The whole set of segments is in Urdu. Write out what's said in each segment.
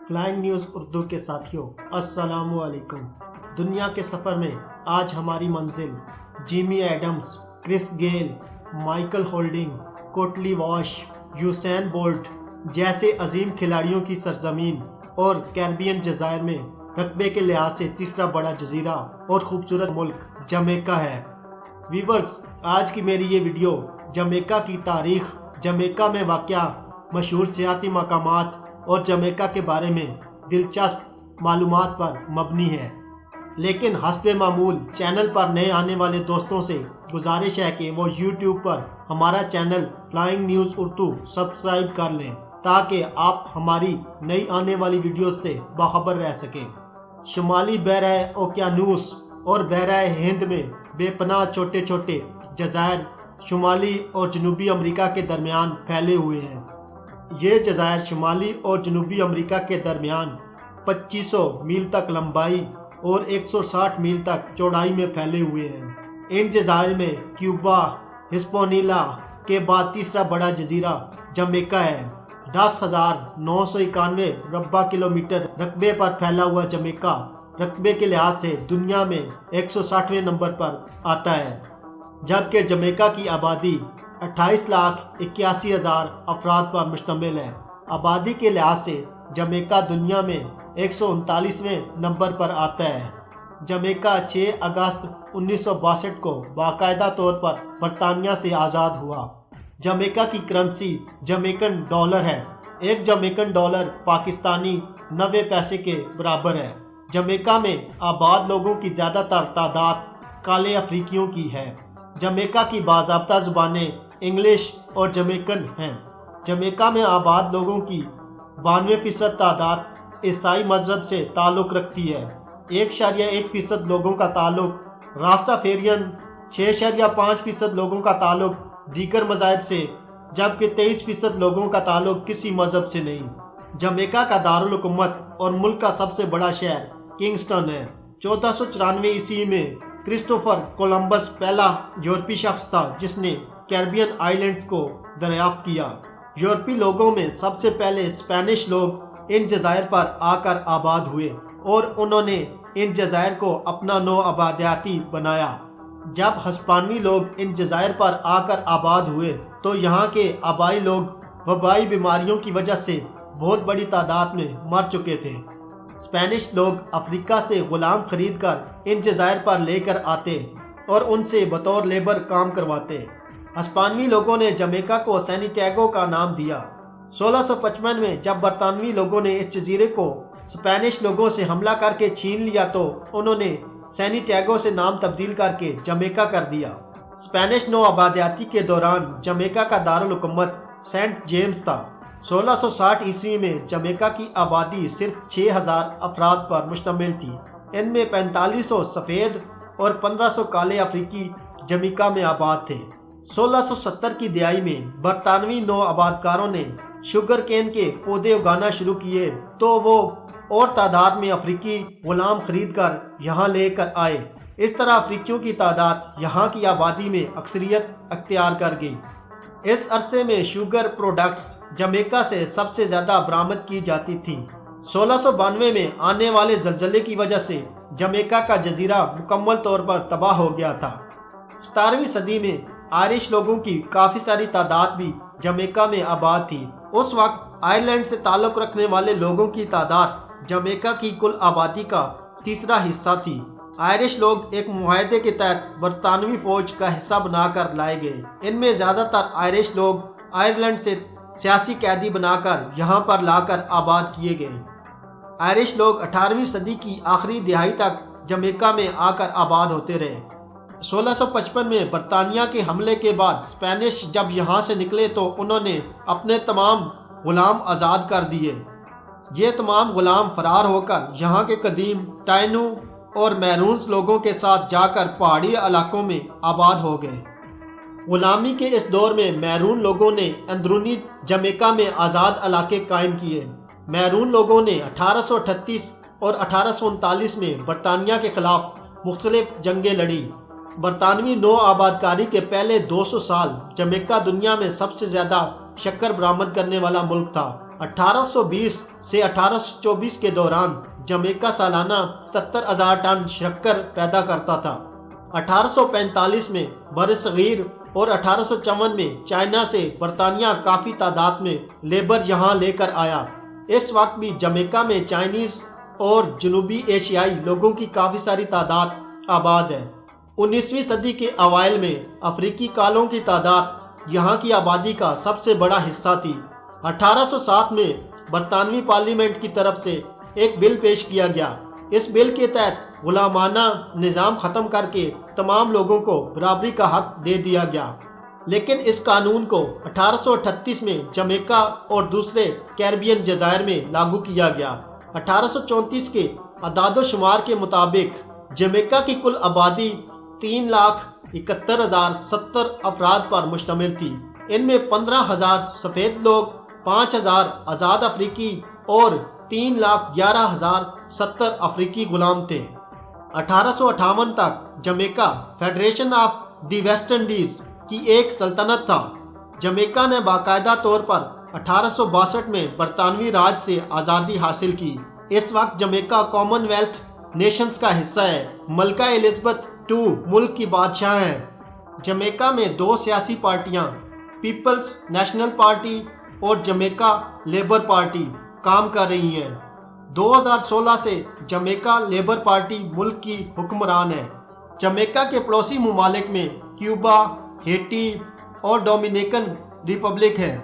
فلائنگ نیوز اردو کے ساتھیوں السلام علیکم۔ دنیا کے سفر میں آج ہماری منزل Jimmy Adams, Chris Gayle, Michael Holding, Courtney Walsh, Usain Bolt جیسے عظیم کھلاڑیوں کی سرزمین اور کیریبین جزائر میں رقبے کے لحاظ سے تیسرا بڑا جزیرہ اور خوبصورت ملک جمیکا ہے۔ ویورز، آج کی میری یہ ویڈیو جمیکا کی تاریخ، جمیکا میں واقع مشہور سیاحتی مقامات اور جمیکا کے بارے میں دلچسپ معلومات پر مبنی ہے، لیکن حسب معمول چینل پر نئے آنے والے دوستوں سے گزارش ہے کہ وہ یوٹیوب پر ہمارا channel flying news Urdu subscribe کر لیں تاکہ آپ ہماری نئی آنے والی ویڈیوز سے باخبر رہ سکیں۔ شمالی بحرہ اوقیانوس اور بحرہ ہند میں بے پناہ چھوٹے چھوٹے جزائر شمالی اور جنوبی امریکہ کے درمیان پھیلے ہوئے ہیں۔ یہ جزائر شمالی اور جنوبی امریکہ کے درمیان 2500 میل تک لمبائی اور 160 میل تک چوڑائی میں پھیلے ہوئے ہیں۔ ان جزائر میں کیوبا، ہسپانیولا کے بعد تیسرا بڑا جزیرہ جمیکا ہے۔ 10,991 مربع کلومیٹر رقبے پر پھیلا ہوا جمیکا رقبے کے لحاظ سے دنیا میں 160ویں نمبر پر آتا ہے، جبکہ جمیکا کی آبادی 28,81,000 افراد پر مشتمل ہے۔ آبادی کے لحاظ سے جمیکا دنیا میں 139ویں نمبر پر آتا ہے۔ جمیکا 6 اگست 1962 کو باقاعدہ طور پر برطانیہ سے آزاد ہوا۔ جمیکا کی کرنسی جمیکن ڈالر ہے۔ ایک جمیکن ڈالر پاکستانی 90 پیسے کے برابر ہے۔ جمیکا میں آباد لوگوں کی زیادہ تر تعداد کالے افریقیوں کی ہے۔ جمیکا کی باضابطہ زبانیں انگلش اور جمیکن ہیں۔ جمیکا میں آباد لوگوں کی 92% تعداد عیسائی مذہب سے تعلق رکھتی ہے۔ 1.1% لوگوں کا تعلق راستہ فیرین، 6.5% لوگوں کا تعلق دیگر مذاہب سے، جبکہ 23% لوگوں کا تعلق کسی مذہب سے نہیں۔ جمیکا کا دارالحکومت اور ملک کا سب سے بڑا شہر کنگسٹن ہے۔ 1494 عیسوی میں کرسٹوفر کولمبس پہلا یورپی شخص تھا جس نے کیریبین آئیلینڈز کو دریافت کیا۔ یورپی لوگوں میں سب سے پہلے اسپینش لوگ ان جزائر پر آ کر آباد ہوئے اور انہوں نے ان جزائر کو اپنا نو آبادیاتی بنایا۔ جب ہسپانوی لوگ ان جزائر پر آ کر آباد ہوئے تو یہاں کے آبائی لوگ وبائی بیماریوں کی وجہ سے بہت بڑی تعداد میں مر چکے تھے۔ اسپینش لوگ افریقہ سے غلام خرید کر ان جزائر پر لے کر آتے اور ان سے بطور لیبر کام کرواتے۔ ہسپانوی لوگوں نے جمیکا کو سینٹیاگو کا نام دیا۔ 1655 میں جب برطانوی لوگوں نے اس جزیرے کو اسپینش لوگوں سے حملہ کر کے چھین لیا تو انہوں نے سینٹیاگو سے نام تبدیل کر کے جمیکا کر دیا۔ اسپینش نو آبادیاتی کے دوران جمیکا کا دارالحکومت سینٹ جیمز تھا۔ 1660 عیسوی میں جمیکا کی آبادی صرف 6,000 افراد پر مشتمل تھی۔ ان میں 4500 سفید اور 1500 کالے افریقی جمیکا میں آباد تھے۔ 1670 کی دہائی میں برطانوی نو آبادکاروں نے شوگر کین کے پودے اگانا شروع کیے تو وہ اور تعداد میں افریقی غلام خرید کر یہاں لے کر آئے۔ اس طرح افریقیوں کی تعداد یہاں کی آبادی میں اکثریت اختیار کر گئی۔ اس عرصے میں شوگر پروڈکٹس جمیکا سے سب سے زیادہ برآمد کی جاتی تھیں۔ 1692 میں آنے والے زلزلے کی وجہ سے جمیکا کا جزیرہ مکمل طور پر تباہ ہو گیا تھا۔ 17ویں صدی میں آئرش لوگوں کی کافی ساری تعداد بھی جمیکا میں آباد تھی۔ اس وقت آئرلینڈ سے تعلق رکھنے والے لوگوں کی تعداد جمیکا کی کل آبادی کا تیسرا حصہ تھی۔ آئرش لوگ ایک معاہدے کے تحت برطانوی فوج کا حصہ بنا کر لائے گئے۔ ان میں زیادہ تر آئرش لوگ آئرلینڈ سے سیاسی قیدی بنا کر یہاں پر لا کر آباد کیے گئے۔ آئرش لوگ 18ویں صدی کی آخری دہائی تک جمیکا میں آ کر آباد ہوتے رہے۔ 1655 میں برطانیہ کے حملے کے بعد اسپینش جب یہاں سے نکلے تو انہوں نے اپنے تمام غلام آزاد کر دیے۔ یہ تمام غلام فرار ہو کر یہاں کے قدیم ٹائنو اور میرونز لوگوں کے ساتھ جا کر پہاڑی علاقوں میں آباد ہو گئے۔ غلامی کے اس دور میں محروم لوگوں نے اندرونی جمیکا میں آزاد علاقے قائم کیے۔ محروم لوگوں نے 1838 اور 1839 میں برطانیہ کے خلاف مختلف جنگیں لڑی۔ برطانوی نو آباد کاری کے پہلے 200 سال جمیکا دنیا میں سب سے زیادہ شکر برآمد کرنے والا ملک تھا۔ 1820 سے 1824 کے دوران جمیکا سالانہ 77,000 ٹن شکر پیدا کرتا تھا۔ 1845 میں برصغیر اور 1854 میں چائنا سے برطانیہ کافی تعداد میں لیبر یہاں لے کر آیا۔ اس وقت بھی جمیکا میں چائنیز اور جنوبی ایشیائی لوگوں کی کافی ساری تعداد آباد ہے۔ 19ویں صدی کے اوائل میں افریقی کالوں کی تعداد یہاں کی آبادی کا سب سے بڑا حصہ تھی۔ 1807 میں برطانوی پارلیمنٹ کی طرف سے ایک بل پیش کیا گیا۔ اس بل کے تحت غلامانہ نظام ختم کر کے تمام لوگوں کو برابری کا حق دے دیا گیا، لیکن اس قانون کو 1838 میں جمیکا اور دوسرے کیریبین جزائر میں لاگو کیا گیا۔ 1834 کے اعداد و شمار کے مطابق جمیکا کی کل آبادی 3,71,070 افراد پر مشتمل تھی۔ ان میں 15,000 سفید لوگ، 5,000 آزاد افریقی اور 3,11,070 افریقی غلام تھے۔ 1858 تک Jamaica federation of the West Indies کی ایک سلطنت تھا۔ جمیکا نے باقاعدہ طور پر 1862 میں برطانوی راج سے آزادی حاصل کی۔ اس وقت جمیکا کامن ویلتھ نیشنز کا حصہ ہے۔ ملکہ الزبتھ II ملک کی بادشاہ ہیں۔ جمیکا میں 2 سیاسی پارٹیاں، پیپلز نیشنل پارٹی اور جمیکا لیبر پارٹی کام کر رہی ہیں۔ 2016 سے جمیکا لیبر پارٹی ملک کی حکمران ہے۔ جمیکا کے پڑوسی ممالک میں کیوبا، ہیٹی اور ڈومینیکن ریپبلک ہے۔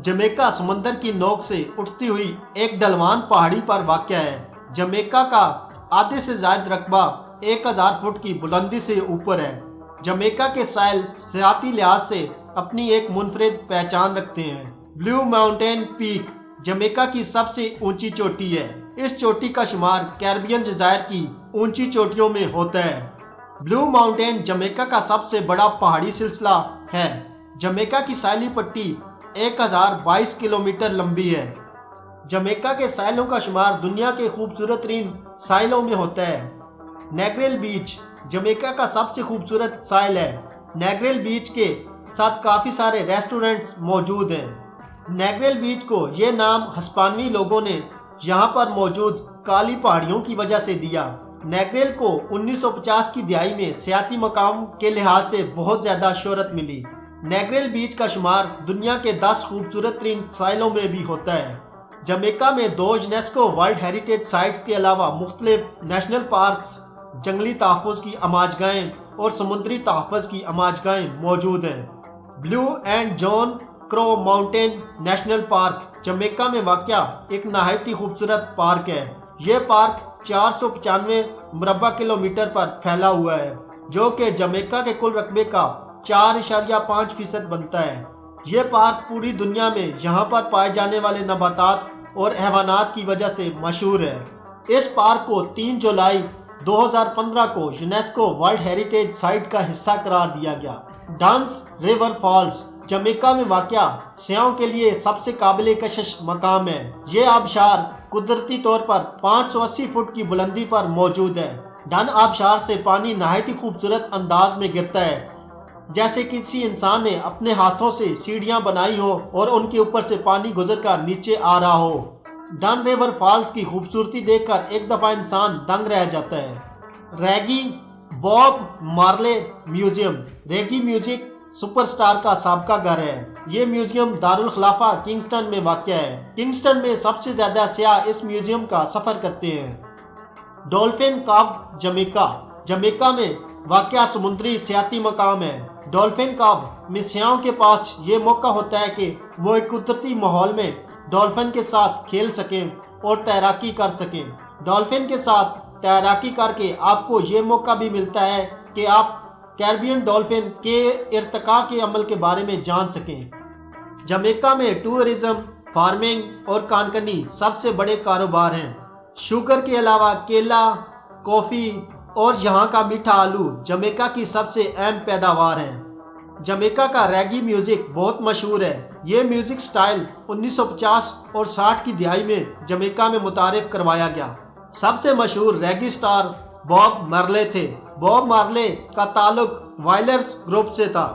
جمیکا سمندر کی نوک سے اٹھتی ہوئی ایک ڈھلوان پہاڑی پر واقع ہے۔ جمیکا کا آدھے سے زائد رقبہ 1,000 فٹ کی بلندی سے اوپر ہے۔ جمیکا کے ساحل سیاحتی لحاظ سے اپنی ایک منفرد پہچان رکھتے ہیں۔ بلیو ماؤنٹین پیک جمیکا کی سب سے اونچی چوٹی ہے۔ اس چوٹی کا شمار کیریبین جزائر کی اونچی چوٹیوں میں ہوتا ہے۔ بلیو ماؤنٹین جمیکا کا سب سے بڑا پہاڑی سلسلہ ہے۔ جمیکا کی ساحلی پٹی 1,022 کلومیٹر لمبی ہے۔ جمیکا کے ساحلوں کا شمار دنیا کے خوبصورت ترین ساحلوں میں ہوتا ہے۔ نیگریل بیچ جمیکا کا سب سے خوبصورت ساحل ہے۔ نیگریل بیچ کے ساتھ کافی سارے ریسٹورنٹس موجود ہیں۔ نیگریل بیچ کو یہ نام ہسپانوی لوگوں نے یہاں پر موجود کالی پہاڑیوں کی وجہ سے دیا۔ نیگریل کو 1950 کی دہائی میں سیاحتی مقام کے لحاظ سے بہت زیادہ شہرت ملی۔ نیگریل بیچ کا شمار دنیا کے 10 خوبصورت ترین ساحلوں میں بھی ہوتا ہے۔ جمیکا میں 2 یونیسکو ورلڈ ہیریٹیج سائٹس کے علاوہ مختلف نیشنل پارکس، جنگلی تحفظ کی اماجگاہیں اور سمندری تحفظ کی اماجگاہیں موجود ہیں۔ بلیو اینڈ جان کرو ماؤنٹین نیشنل پارک جمیکا میں واقع ایک نہایت ہی خوبصورت پارک ہے۔ یہ پارک 495 مربع کلومیٹر پر پھیلا ہوا ہے، جو کہ جمیکا کے کل رقبے کا 4.5% بنتا ہے۔ یہ پارک پوری دنیا میں یہاں پر پائے جانے والے نباتات اور حیوانات کی وجہ سے مشہور ہے۔ اس پارک کو 3 جولائی 2015 کو یونیسکو ورلڈ ہیریٹیج سائٹ کا حصہ قرار دیا گیا۔ ڈانس ریور فالز جمیکا میں واقع سیاحوں کے لیے سب سے قابل کشش مقام ہے۔ یہ آبشار قدرتی طور پر 580 فٹ کی بلندی پر موجود ہے۔ ڈن آبشار سے پانی نہایت ہی خوبصورت انداز میں گرتا ہے، جیسے کسی انسان نے اپنے ہاتھوں سے سیڑھیاں بنائی ہو اور ان کے اوپر سے پانی گزر کر نیچے آ رہا ہو۔ ڈن ریور فالز کی خوبصورتی دیکھ کر ایک دفعہ انسان دنگ رہ جاتا ہے۔ ریگی باب مارلے میوزیم ریگی میوزک سپر سٹار کا سابقہ گھر ہے۔ یہ میوزیم دارالخلافہ کنگسٹن میں واقع ہے۔ کنگسٹن میں سب سے زیادہ سیاح اس میوزیم کا سفر کرتے ہیں۔ ڈولفن کاو جمیکا جمیکا میں واقع سمندری سیاحتی مقام ہے۔ ڈولفن کاو میں سیاحوں کے پاس یہ موقع ہوتا ہے کہ وہ ایک قدرتی ماحول میں ڈولفن کے ساتھ کھیل سکیں اور تیراکی کر سکیں۔ ڈولفن کے ساتھ تیراکی کر کے آپ کو یہ موقع بھی ملتا ہے کہ آپ کیریبین ڈولفن کے ارتقاء کے عمل کے بارے میں جان سکیں۔ جمیکا میں ٹورزم، فارمنگ اور کانکنی سب سے بڑے کاروبار ہیں۔ شوگر کے علاوہ کیلا، کافی اور یہاں کا میٹھا آلو جمیکا کی سب سے اہم پیداوار ہیں۔ جمیکا کا ریگی میوزک بہت مشہور ہے۔ یہ میوزک سٹائل 1950 اور 60 کی دہائی میں جمیکا میں متعارف کروایا گیا۔ سب سے مشہور ریگی سٹار باب مارلے تھے۔ باب مارلے کا تعلق وائلرز گروپ سے تھا۔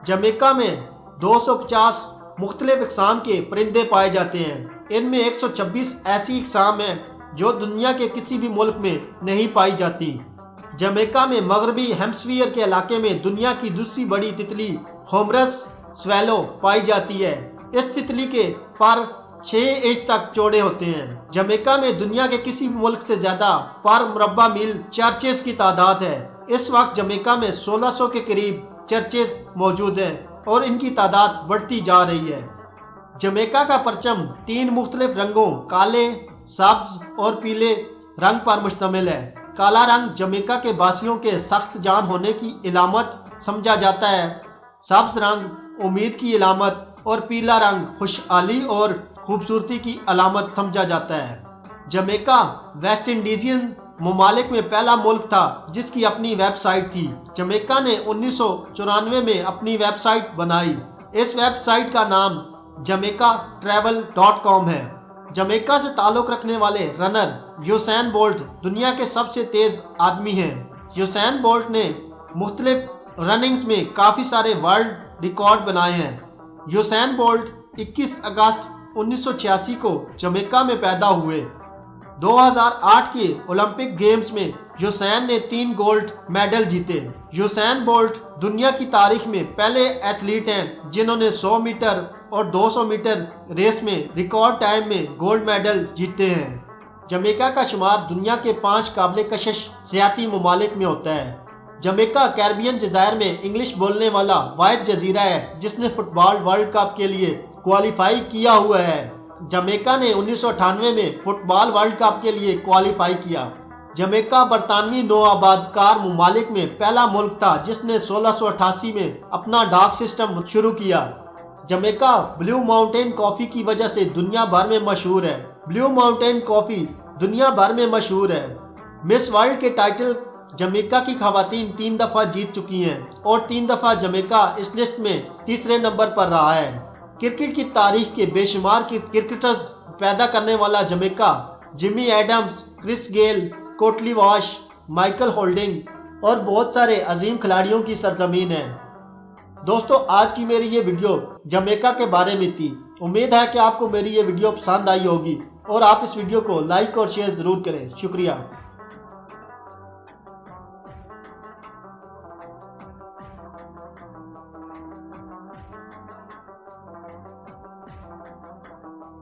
جمیکا میں 250 مختلف اقسام کے پرندے پائے جاتے ہیں۔ ان میں 126 ایسی اقسام ہیں جو دنیا کے کسی بھی ملک میں نہیں پائی جاتی۔ جمیکا میں مغربی ہیمسفیئر کے علاقے میں دنیا کی دوسری بڑی تتلی ہومرس سویلو پائی جاتی ہے۔ اس تتلی کے پر 6 انچ تک چوڑے ہوتے ہیں۔ جمیکا میں دنیا کے کسی بھی ملک سے زیادہ پر مربع میل چرچز کی تعداد ہے۔ اس وقت جمیکا میں 1600 کے قریب چرچز موجود ہیں اور ان کی تعداد بڑھتی جا رہی ہے۔ جمیکا کا پرچم 3 مختلف رنگوں کالے، سبز اور پیلے رنگ پر مشتمل ہے۔ کالا رنگ جمیکا کے باسیوں کے سخت جان ہونے کی علامت سمجھا جاتا ہے، سبز رنگ امید کی علامت اور پیلا رنگ خوشحالی اور خوبصورتی کی علامت سمجھا جاتا ہے۔ جمیکا ویسٹ انڈیزین ممالک میں پہلا ملک تھا جس کی اپنی ویب سائٹ تھی۔ جمیکا نے 1994 میں اپنی ویب سائٹ بنائی۔ اس ویب سائٹ کا نام jamaicatravel.com ہے۔ جمیکا سے تعلق رکھنے والے رنر یوسین بولٹ دنیا کے سب سے تیز آدمی ہیں۔ یوسین بولٹ نے مختلف رننگز میں کافی سارے ورلڈ ریکارڈ بنائے ہیں۔ یوسین بولٹ 21 اگست 1986 کو جمیکا میں پیدا ہوئے۔ 2008 کے اولمپک گیمز میں یوسین نے 3 گولڈ میڈل جیتے۔ یوسین بولٹ دنیا کی تاریخ میں پہلے ایتھلیٹ ہیں جنہوں نے 100 میٹر اور 200 میٹر ریس میں ریکارڈ ٹائم میں گولڈ میڈل جیتے ہیں۔ جمیکا کا شمار دنیا کے 5 قابل کشش سیاحتی ممالک میں ہوتا ہے۔ جمیکا کیریبین جزائر میں انگلش بولنے والا واحد جزیرہ ہے جس نے فٹ بال ورلڈ کپ کے لیے کوالیفائی کیا ہوا ہے۔ جمیکا نے 1998 میں فٹ بال ورلڈ کپ کے لیے کوالیفائی کیا۔ جمیکا برطانوی نو آباد کار ممالک میں پہلا ملک تھا جس نے 1688 میں اپنا ڈاک سسٹم شروع کیا۔ جمیکا بلیو ماؤنٹین کافی کی وجہ سے دنیا بھر میں مشہور ہے۔ بلیو ماؤنٹین کافی دنیا بھر میں مشہور ہے۔ مس ورلڈ کے ٹائٹل جمیکا کی خواتین 3 دفعہ جیت چکی ہیں اور 3 دفعہ جمیکا اس لسٹ میں تیسرے نمبر پر رہا ہے۔ کرکٹ کی تاریخ کے بے شمار کرکٹرز پیدا کرنے والا جمیکا جمی ایڈمز، کرس گیل، کوٹلی واش، مائیکل ہولڈنگ اور بہت سارے عظیم کھلاڑیوں کی سرزمین ہے۔ دوستو، آج کی میری یہ ویڈیو جمیکا کے بارے میں تھی۔ امید ہے کہ آپ کو میری یہ ویڈیو پسند آئی ہوگی اور آپ اس ویڈیو کو لائک اور شیئر ضرور کریں۔ شکریہ۔